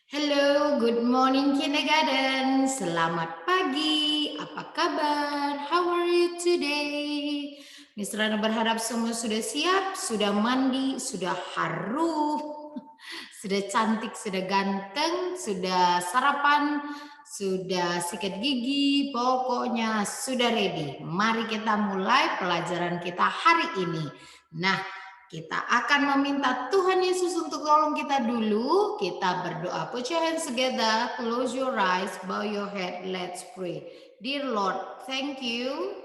Hello, good morning kindergarten. Selamat pagi. Apa kabar? How are you today? Miss Rana berharap semua sudah siap, sudah mandi, sudah harum, sudah cantik, sudah ganteng, sudah sarapan, sudah sikat gigi, pokoknya sudah ready. Mari kita mulai pelajaran kita hari ini. Nah, kita akan meminta Tuhan Yesus untuk tolong kita dulu. Kita berdoa. Put your hands together. Close your eyes. Bow your head. Let's pray. Dear Lord, thank you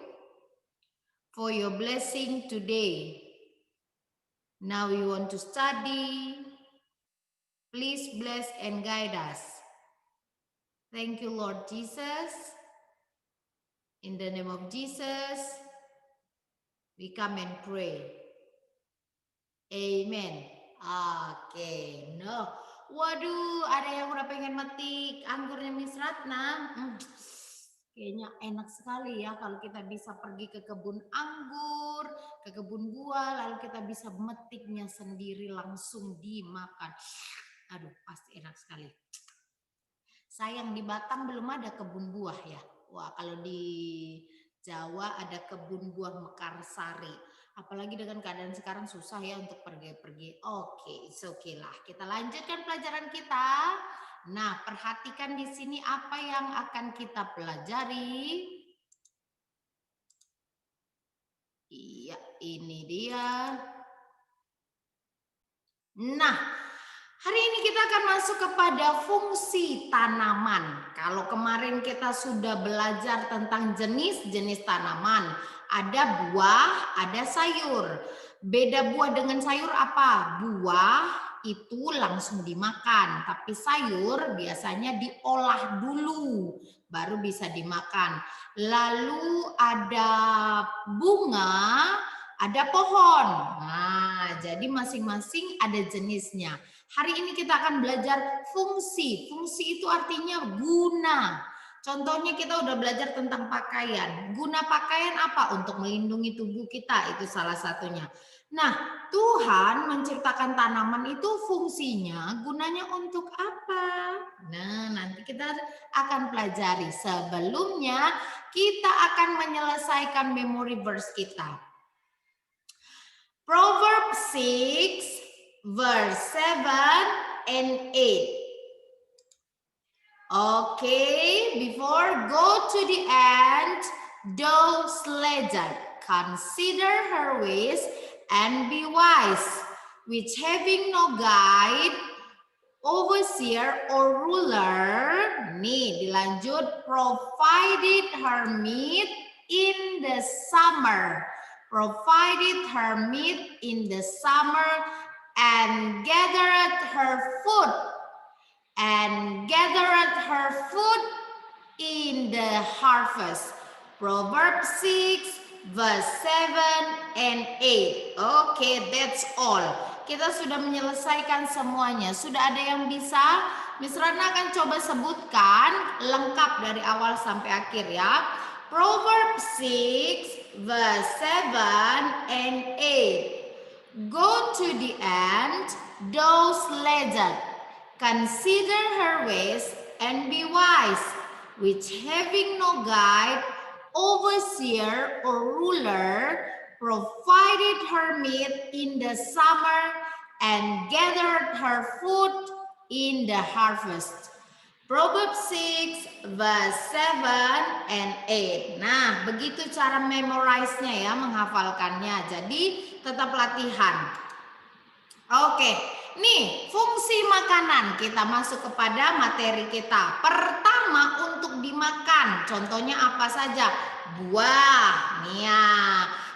for your blessing today. Now we want to study. Please bless and guide us. Thank you, Lord Jesus. In the name of Jesus, we come and pray. Amen. Oke, no. Waduh, ada yang udah pengen metik anggurnya Miss Ratna. Kayaknya enak sekali ya kalau kita bisa pergi ke kebun anggur, ke kebun buah, lalu kita bisa metiknya sendiri langsung dimakan. Aduh, pasti enak sekali. Sayang di Batam belum ada kebun buah ya. Wah, kalau di Jawa ada kebun buah Mekarsari. Apalagi dengan keadaan sekarang susah ya untuk pergi-pergi. Oke, it's okay lah. Kita lanjutkan pelajaran kita. Nah, perhatikan di sini apa yang akan kita pelajari. Iya, ini dia. Nah, hari ini kita akan masuk kepada fungsi tanaman. Kalau kemarin kita sudah belajar tentang jenis-jenis tanaman, ada buah, ada sayur. Beda buah dengan sayur apa? Buah itu langsung dimakan, tapi sayur biasanya diolah dulu baru bisa dimakan. Lalu ada bunga, ada pohon. Nah, jadi masing-masing ada jenisnya. Hari ini kita akan belajar fungsi. Fungsi itu artinya guna. Contohnya kita udah belajar tentang pakaian. Guna pakaian apa? Untuk melindungi tubuh kita, itu salah satunya. Nah, Tuhan menciptakan tanaman itu fungsinya, gunanya untuk apa? Nah, nanti kita akan pelajari. Sebelumnya, kita akan menyelesaikan memory verse kita. Proverbs 6 verse 7 and 8. Okay, before go to the end, do sledger. Consider her ways and be wise, which having no guide, overseer or ruler, nih dilanjut, provided her meat in the summer. Provided her meat in the summer and gathered her food in the harvest. Proverbs 6 verse 7 and 8. Okay, that's all. Kita sudah menyelesaikan semuanya. Sudah ada yang bisa? Miss Rana akan coba sebutkan lengkap dari awal sampai akhir ya. Proverbs 6 verse 7 and 8. Go to the end, those legend. Consider her ways and be wise, which having no guide, overseer or ruler, provided her meat in the summer and gathered her food in the harvest. Proverbs 6 verse 7 and 8. Nah, begitu cara memorize-nya ya, menghafalkannya. Jadi tetap latihan. Oke, nih fungsi makanan. Kita masuk kepada materi kita. Pertama untuk dimakan. Contohnya apa saja? Buah. Nih ya.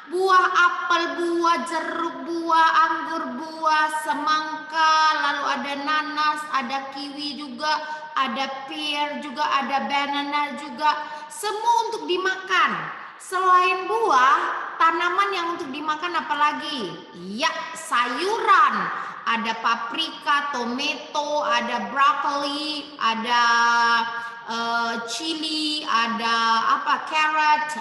Buah apel, buah jeruk, buah anggur, buah semangka, lalu ada nanas, ada kiwi juga, ada pear juga, ada banana juga. Semua untuk dimakan. Selain buah, tanaman yang untuk dimakan apa lagi? Ya, sayuran. Ada paprika, tomato, ada broccoli, ada chili, ada carrot,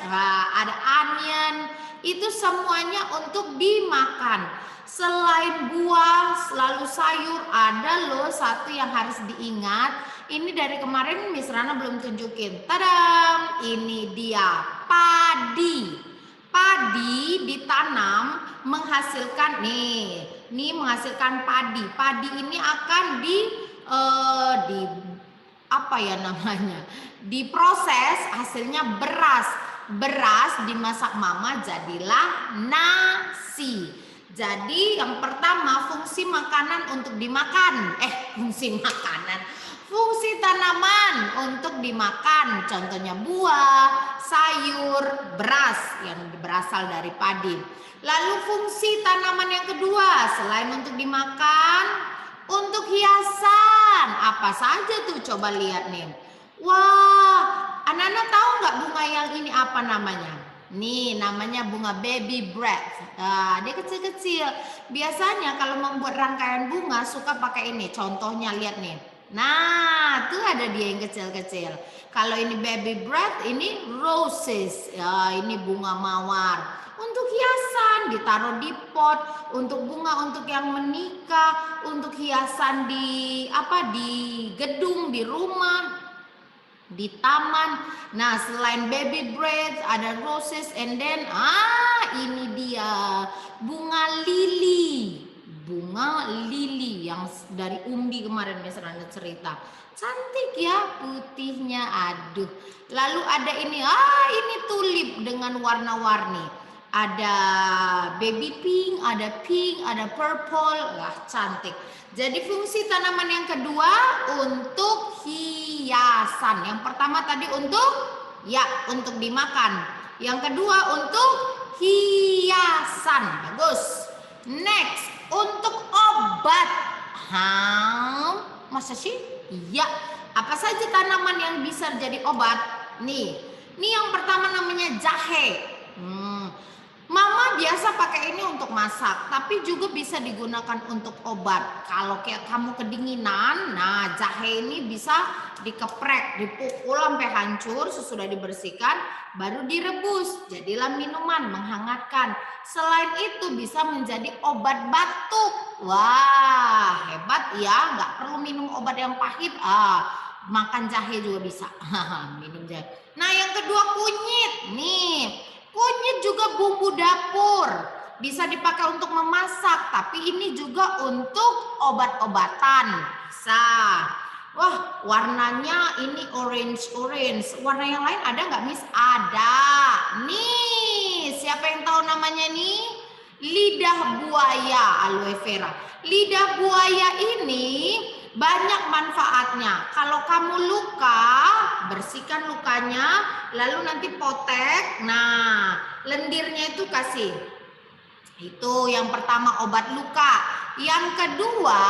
ada onion. Itu semuanya untuk dimakan. Selain buah, selalu sayur, ada loh satu yang harus diingat. Ini dari kemarin Miss Rana belum tunjukin. Tadam, ini dia padi. Padi ditanam menghasilkan nih menghasilkan padi. Padi ini akan di apa ya namanya? Diproses, hasilnya beras. Beras dimasak mama jadilah nasi. Jadi yang pertama fungsi makanan untuk dimakan. Fungsi makanan. Fungsi tanaman untuk dimakan. Contohnya buah, sayur, beras yang berasal dari padi. Lalu fungsi tanaman yang kedua selain untuk dimakan, untuk hiasan. Apa saja tuh coba lihat nih. Wah, anak-anak tahu nggak bunga yang ini apa namanya? Nih namanya bunga baby breath. Nah, dia kecil-kecil. Biasanya kalau membuat rangkaian bunga suka pakai ini. Contohnya lihat nih. Nah, tuh ada dia yang kecil-kecil. Kalau ini baby breath, ini roses. Ya, ini bunga mawar. Untuk hiasan ditaruh di pot, untuk bunga untuk yang menikah, untuk hiasan di gedung, di rumah, di taman. Nah, selain baby breath ada roses, and then ini dia bunga lili. Bunga lili yang dari umbi kemarin Miss Rana cerita. Cantik ya putihnya, aduh. Lalu ada ini tulip dengan warna-warni. Ada baby pink, ada purple, cantik. Jadi fungsi tanaman yang kedua untuk hiasan. Yang pertama tadi untuk dimakan. Yang kedua untuk hiasan. Bagus. Next, untuk obat. Masa sih? Iya. Apa saja tanaman yang bisa jadi obat? Nih yang pertama namanya jahe. Mama biasa pakai ini untuk masak, tapi juga bisa digunakan untuk obat. Kalau kayak kamu kedinginan, nah jahe ini bisa dikeprek, dipukul sampai hancur, sesudah dibersihkan, baru direbus. Jadilah minuman menghangatkan. Selain itu bisa menjadi obat batuk. Wah, hebat ya, nggak perlu minum obat yang pahit. Makan jahe juga bisa. Minum jahe. Nah, yang kedua kunyit. Nih. Kunyit juga bumbu dapur, bisa dipakai untuk memasak, tapi ini juga untuk obat-obatan. Bisa. Wah, warnanya ini orange. Warna yang lain ada nggak, Miss? Ada. Nih, siapa yang tahu namanya nih? Lidah buaya aloe vera. Lidah buaya ini banyak manfaatnya. Kalau kamu luka, bersihkan lukanya, lalu nanti potek. Nah, lendirnya itu kasih. Itu yang pertama, obat luka. Yang kedua,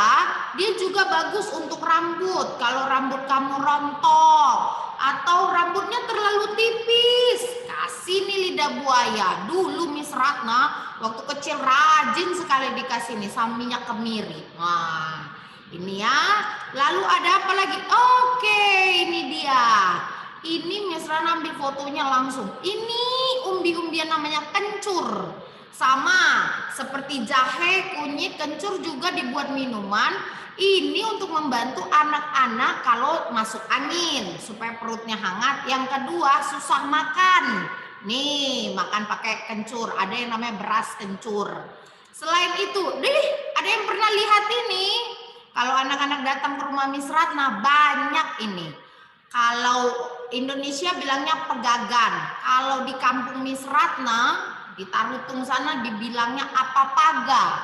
dia juga bagus untuk rambut. Kalau rambut kamu rontok atau rambutnya terlalu tipis, kasih nih lidah buaya. Dulu Miss Ratna waktu kecil rajin sekali dikasih nih sama minyak kemiri. Nah, ini ya. Lalu ada apa lagi? Oke, ini dia. Ini Miss Rana ambil fotonya langsung. Ini umbi-umbian namanya kencur. Sama seperti jahe, kunyit, kencur juga dibuat minuman. Ini untuk membantu anak-anak kalau masuk angin supaya perutnya hangat. Yang kedua, susah makan. Nih, makan pakai kencur. Ada yang namanya beras kencur. Selain itu, ada yang pernah lihat ini? Kalau anak-anak datang ke rumah Miss Ratna, banyak ini. Kalau Indonesia bilangnya pegagan. Kalau di kampung Miss Ratna, di Tarutung sana dibilangnya apa-paga.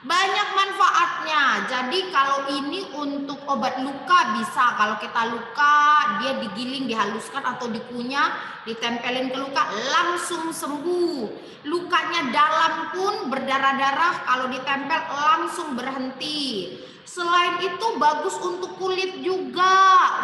Banyak manfaatnya. Jadi kalau ini untuk obat luka bisa. Kalau kita luka, dia digiling, dihaluskan atau dikunyah, ditempelin ke luka, langsung sembuh. Lukanya dalam pun berdarah-darah, kalau ditempel langsung berhenti. Selain itu bagus untuk kulit juga.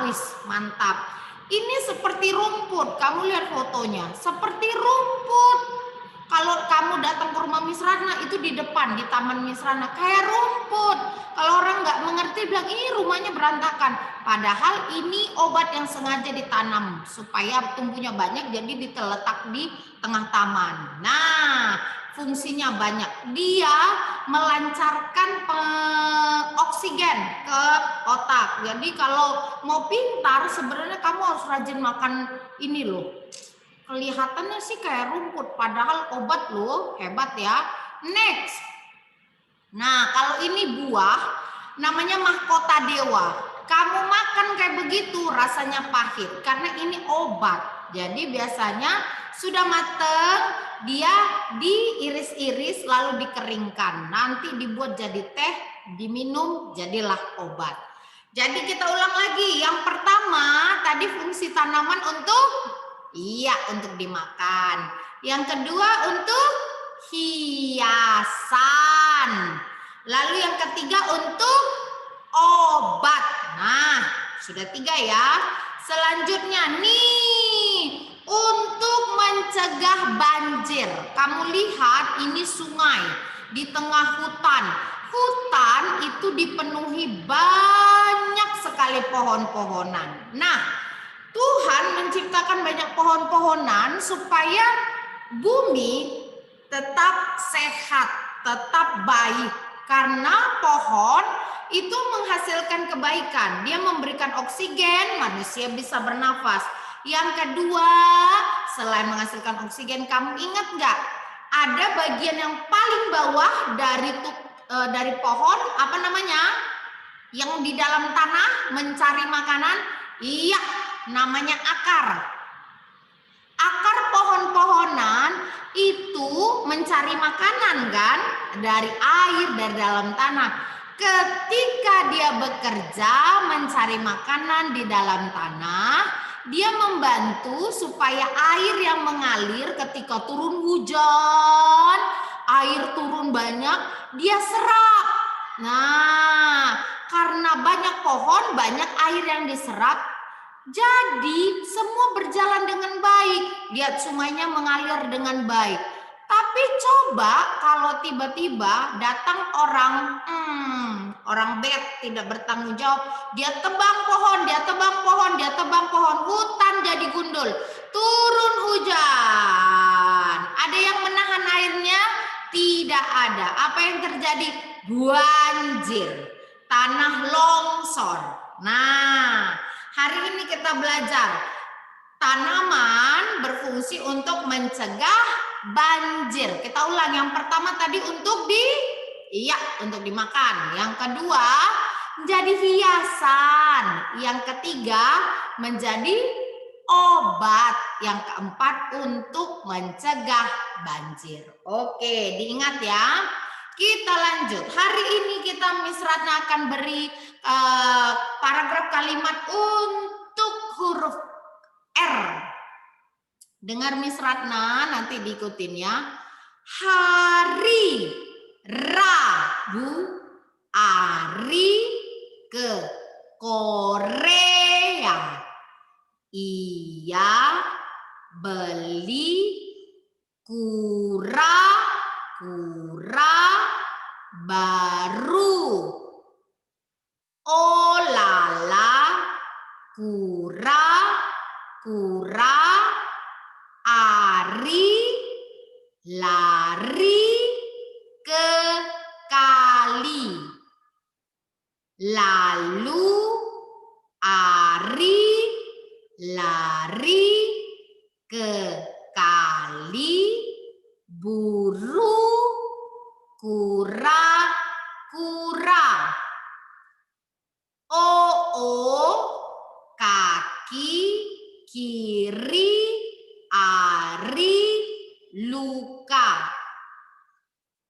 Wis, mantap. Ini seperti rumput. Kamu lihat fotonya. Seperti rumput. Kalau kamu datang ke rumah Miss Ratna, itu di depan, di taman Miss Ratna, kayak rumput. Kalau orang nggak mengerti bilang, ini rumahnya berantakan. Padahal ini obat yang sengaja ditanam supaya tumbuhnya banyak, jadi diteletak di tengah taman. Nah, fungsinya banyak. Dia melancarkan oksigen ke otak. Jadi kalau mau pintar, sebenarnya kamu harus rajin makan ini loh. Kelihatannya sih kayak rumput, padahal obat loh, hebat ya. Next. Nah, kalau ini buah, namanya mahkota dewa. Kamu makan kayak begitu, rasanya pahit, karena ini obat. Jadi biasanya sudah mateng, dia diiris-iris lalu dikeringkan. Nanti dibuat jadi teh, diminum, jadilah obat. Jadi kita ulang lagi. Yang pertama, tadi fungsi tanaman untuk untuk dimakan. Yang kedua untuk hiasan. Lalu yang ketiga untuk obat. Nah, sudah 3 ya. Selanjutnya nih, untuk mencegah banjir. Kamu lihat ini sungai di tengah hutan. Hutan itu dipenuhi banyak sekali pohon-pohonan. Nah, Tuhan menciptakan banyak pohon-pohonan supaya bumi tetap sehat, tetap baik. Karena pohon itu menghasilkan kebaikan. Dia memberikan oksigen, manusia bisa bernafas. Yang kedua, selain menghasilkan oksigen, kamu ingat nggak? Ada bagian yang paling bawah dari pohon, apa namanya? Yang di dalam tanah mencari makanan? Iya, namanya akar. Akar pohon-pohonan itu mencari makanan kan, dari air, dari dalam tanah. Ketika dia bekerja mencari makanan di dalam tanah, dia membantu supaya air yang mengalir ketika turun hujan, air turun banyak, dia serap. Nah, karena banyak pohon, banyak air yang diserap, jadi semua berjalan dengan baik. Lihat sungainya mengalir dengan baik. Tapi coba kalau tiba-tiba datang orang bad, tidak bertanggung jawab, dia tebang pohon, dia tebang pohon, dia tebang pohon, hutan jadi gundul, turun hujan. Ada yang menahan airnya? Tidak ada. Apa yang terjadi? Banjir, tanah longsor. Nah, hari ini kita belajar tanaman berfungsi untuk mencegah banjir. Kita ulang, yang pertama tadi untuk untuk dimakan. Yang kedua menjadi hiasan. Yang ketiga menjadi obat. Yang keempat untuk mencegah banjir. Oke, diingat ya. Kita lanjut. Hari ini kita Miss Ratna akan beri paragraf kalimat untuk huruf R. Dengar Miss Ratna, nanti diikutin ya. Hari Rabu Ari ke Korea. Ia beli kura-kura baru. Oh lala, kura-kura Ari lari ke kali. Lalu Ari lari ke kali buru kura-kura. Kaki kiri Ari luka.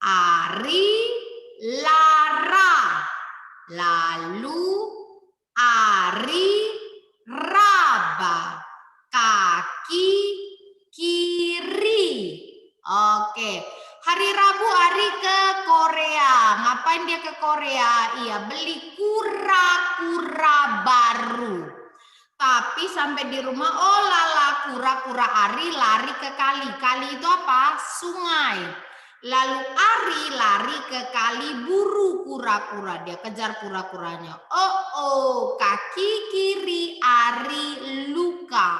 Ari lara. Lalu Ari raba. Kaki kiri. Oke. Hari Rabu Ari ke Korea. Ngapain dia ke Korea? Iya, beli kura-kura baru. Tapi sampai di rumah, oh lala kura-kura Ari lari ke kali. Kali itu apa? Sungai. Lalu Ari lari ke kali, buru kura-kura. Dia kejar kura-kuranya. Oh, kaki kiri Ari luka.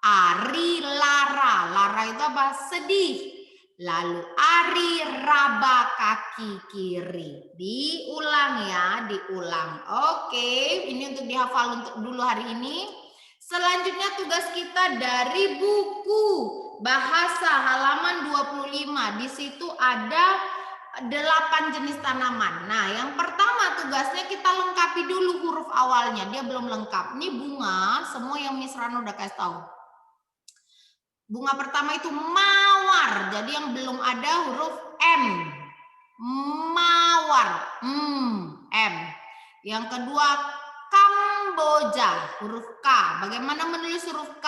Ari lara. Lara itu apa? Sedih. Lalu Ari raba kaki kiri. Diulang ya, diulang. Oke, ini untuk dihafal untuk dulu hari ini. Selanjutnya tugas kita dari buku bahasa halaman 25. Di situ ada 8 jenis tanaman. Nah, yang pertama tugasnya kita lengkapi dulu huruf awalnya. Dia belum lengkap. Ini bunga, semua yang Miss Rano udah kasih tahu. Bunga pertama itu mawar. Jadi yang belum ada huruf M. Mawar. M. Yang kedua Kamboja. Huruf K. Bagaimana menulis huruf K?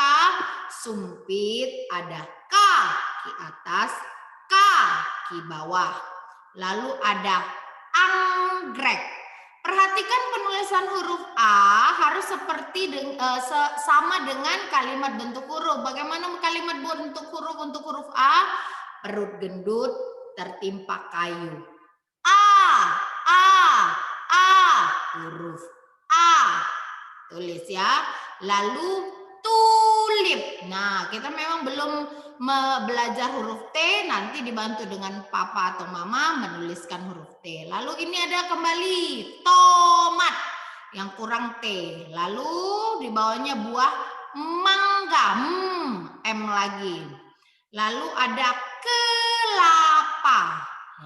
Sumpit ada K. Ki atas, K. Ki bawah. Lalu ada anggrek. Perhatikan penulisan huruf A harus seperti sama dengan kalimat bentuk huruf. Bagaimana kalimat bentuk huruf untuk huruf A? Perut gendut tertimpa kayu. Huruf A. Tulis ya. Lalu tulip. Nah, kita memang belum belajar huruf T, nanti dibantu dengan papa atau mama menuliskan huruf T. Lalu ini ada kembali tomat yang kurang T. Lalu di bawahnya buah mangga, M lagi. Lalu ada kelapa.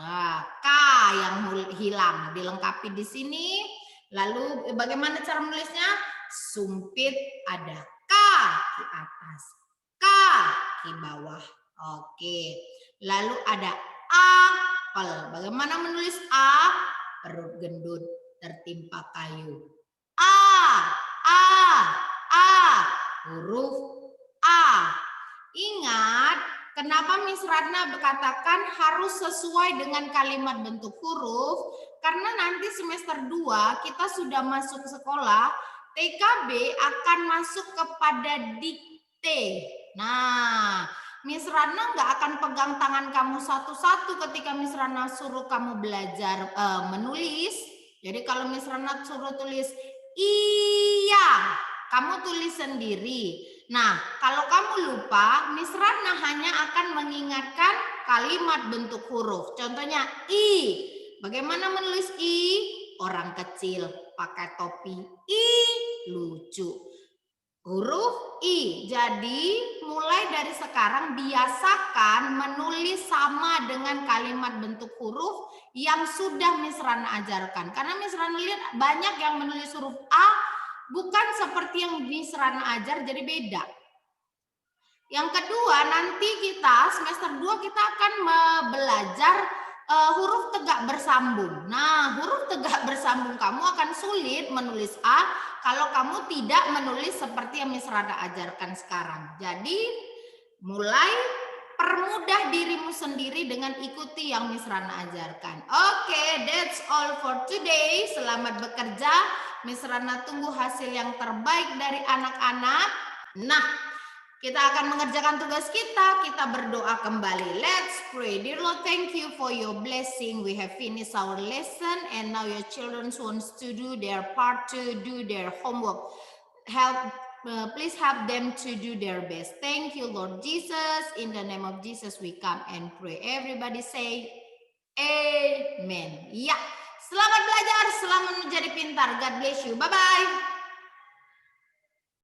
Nah, K yang hilang dilengkapi di sini. Lalu bagaimana cara menulisnya? Sumpit ada K di atas, K di bawah. Oke. Lalu ada apel. Bagaimana menulis A? Perut gendut tertimpa kayu. Huruf A. Ingat, kenapa Miss Ratna berkatakan harus sesuai dengan kalimat bentuk huruf? Karena nanti semester 2 kita sudah masuk sekolah, TKB akan masuk kepada dikte. Nah, Miss Rana nggak akan pegang tangan kamu satu-satu ketika Miss Rana suruh kamu belajar menulis. Jadi kalau Miss Rana suruh tulis iya, kamu tulis sendiri. Nah, kalau kamu lupa, Miss Rana hanya akan mengingatkan kalimat bentuk huruf. Contohnya I. Bagaimana menulis I? Orang kecil pakai topi. I lucu. Huruf I. Jadi mulai dari sekarang biasakan menulis sama dengan kalimat bentuk huruf yang sudah Miss Rana ajarkan. Karena Miss Rana lihat banyak yang menulis huruf A bukan seperti yang Miss Rana ajar, jadi beda. Yang kedua, nanti kita semester 2 kita akan belajar huruf tegak bersambung. Nah, huruf tegak bersambung kamu akan sulit menulis A kalau kamu tidak menulis seperti yang Miss Rana ajarkan sekarang. Jadi, mulai permudah dirimu sendiri dengan ikuti yang Miss Rana ajarkan. Oke, that's all for today. Selamat bekerja. Miss Rana tunggu hasil yang terbaik dari anak-anak. Nah, kita akan mengerjakan tugas kita. Kita berdoa kembali. Let's pray. Dear Lord, thank you for your blessing. We have finished our lesson and now your children wants to do their part, to do their homework. Please help them to do their best. Thank you, Lord Jesus. In the name of Jesus, we come and pray. Everybody say amen. Ya, selamat belajar, selamat menjadi pintar. God bless you. Bye-bye.